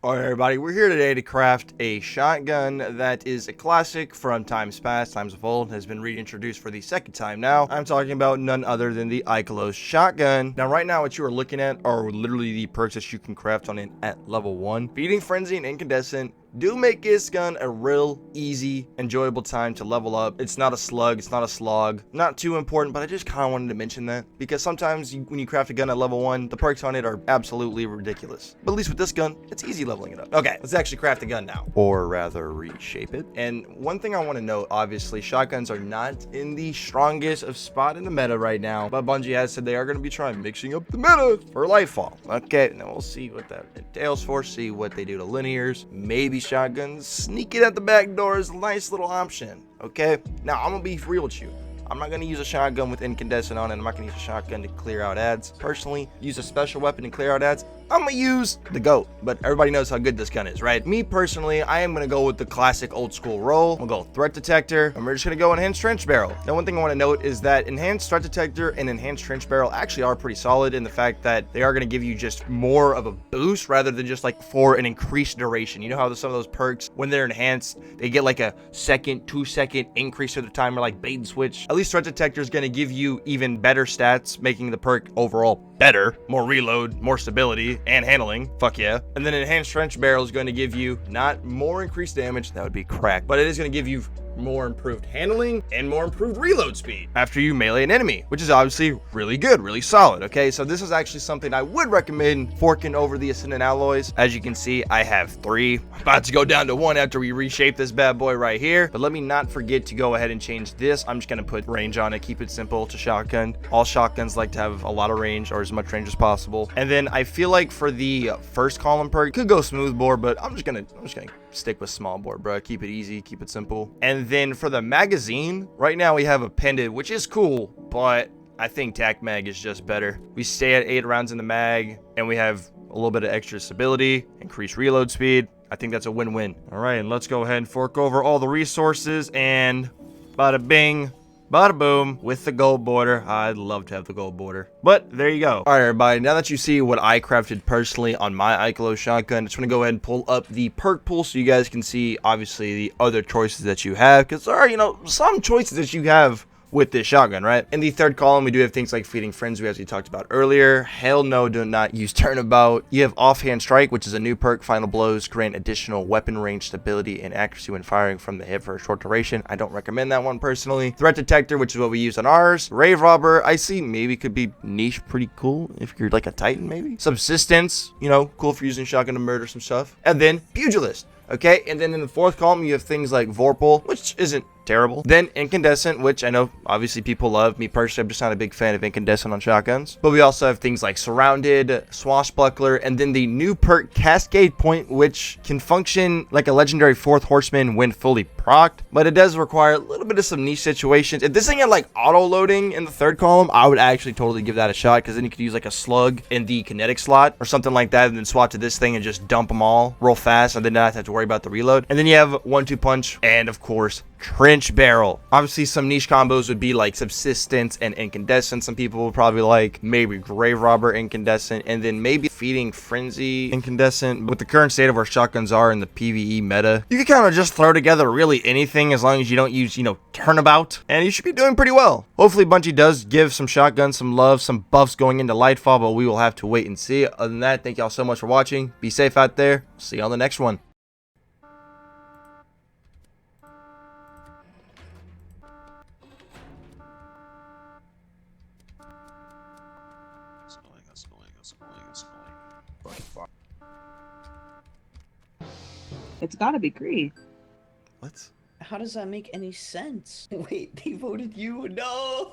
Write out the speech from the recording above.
Alright everybody, we're here today to craft a shotgun that is a classic from times past, times of old, has been reintroduced for the second time now. I'm talking about none other than the ikelos shotgun. Now right now what you are looking at are literally the perks that you can craft on it at level 1. Feeding Frenzy and Incandescent do make this gun a real easy, enjoyable time to level up. It's not a slug, it's not a slog. Not too important, but I just kind of wanted to mention that because sometimes when you craft a gun at level 1, the perks on it are absolutely ridiculous. But at least with this gun, it's easy leveling it up. Okay, let's actually craft a gun now. Or rather, reshape it. And one thing I want to note, obviously, shotguns are not in the strongest of spot in the meta right now, but Bungie has said they are going to be trying mixing up the meta for lightfall. Okay, now we'll see what that entails for, see what they do to linears, maybe shotguns, sneak it at the back door is a nice little option. Okay, now I'm gonna be real with you. I'm not going to use a shotgun with incandescent on it. I'm not going to use a shotgun to clear out ads. Personally, use a special weapon to clear out ads. I'm going to use the GOAT, but everybody knows how good this gun is, right? Me personally, I am going to go with the classic old school roll. We'll go threat detector, and we're just going to go enhanced trench barrel. Now, one thing I want to note is that enhanced threat detector and enhanced trench barrel actually are pretty solid in the fact that they are going to give you just more of a boost rather than just like for an increased duration. You know how some of those perks, when they're enhanced, they get like a second, 2-second increase to the timer, like bait and switch. At least threat detector is going to give you even better stats, making the perk overall better, more reload, more stability, and handling. Fuck yeah. And then enhanced trench barrel is going to give you not more increased damage, that would be crack, but it is going to give you more improved handling and more improved reload speed after you melee an enemy, which is obviously really good, really solid. Okay, so this is actually something I would recommend forking over the Ascendant alloys. As you can see, I have 3. I'm about to go down to 1 after we reshape this bad boy right here, but let me not forget to go ahead and change this. I'm just going to put range on it, keep it simple to shotgun. All shotguns like to have a lot of range, or as much range as possible. And then I feel like for the first column perk, could go smooth bore, but I'm just gonna stick with small bore, bro. Keep it easy, keep it simple. And then for the magazine, right now we have appended, which is cool, but I think tac mag is just better. We stay at 8 rounds in the mag, and we have a little bit of extra stability, increased reload speed. I think that's a win-win. All right, and let's go ahead and fork over all the resources, and bada bing, bada boom, with the gold border. I'd love to have the gold border, but there you go. All right, everybody, now that you see what I crafted personally on my ikelos shotgun, I just want to go ahead and pull up the perk pool so you guys can see, obviously, the other choices that you have, because there are, you know, some choices that you have with this shotgun, right? In the third column, we do have things like Feeding Frenzy, as we talked about earlier. Hell no, do not use Turnabout. You have Offhand Strike, which is a new perk. Final blows grant additional weapon range stability and accuracy when firing from the hip for a short duration. I don't recommend that one personally. Threat Detector, which is what we use on ours. Rave Robber, I see maybe could be niche, pretty cool if you're like a Titan maybe. Subsistence, you know, cool for using shotgun to murder some stuff. And then Pugilist. Okay, and then in the fourth column, you have things like Vorpal, which isn't terrible. Then Incandescent, which I know obviously people love. Me personally, I'm just not a big fan of Incandescent on shotguns. But we also have things like Surrounded, Swashbuckler, and then the new perk Cascade Point, which can function like a legendary 4th Horseman when fully procced. But it does require a little bit of some niche situations. If this thing had like auto-loading in the third column, I would actually totally give that a shot, because then you could use like a slug in the kinetic slot or something like that, and then swap to this thing and just dump them all real fast, and then not have to worry about the reload. And then you have 1-2 punch, and of course trench barrel. Obviously some niche combos would be like subsistence and incandescent. Some people would probably like maybe grave robber incandescent, and then maybe feeding frenzy incandescent. With the current state of where shotguns are in the PvE meta, you can kind of just throw together really anything as long as you don't use, you know, turnabout, and you should be doing pretty well. Hopefully Bungie does give some shotguns some love, some buffs going into lightfall, but we will have to wait and see. Other than that, thank y'all so much for watching. Be safe out there. See you on the next one. It's gotta be Kree. What? How does that make any sense? Wait, they voted you? No!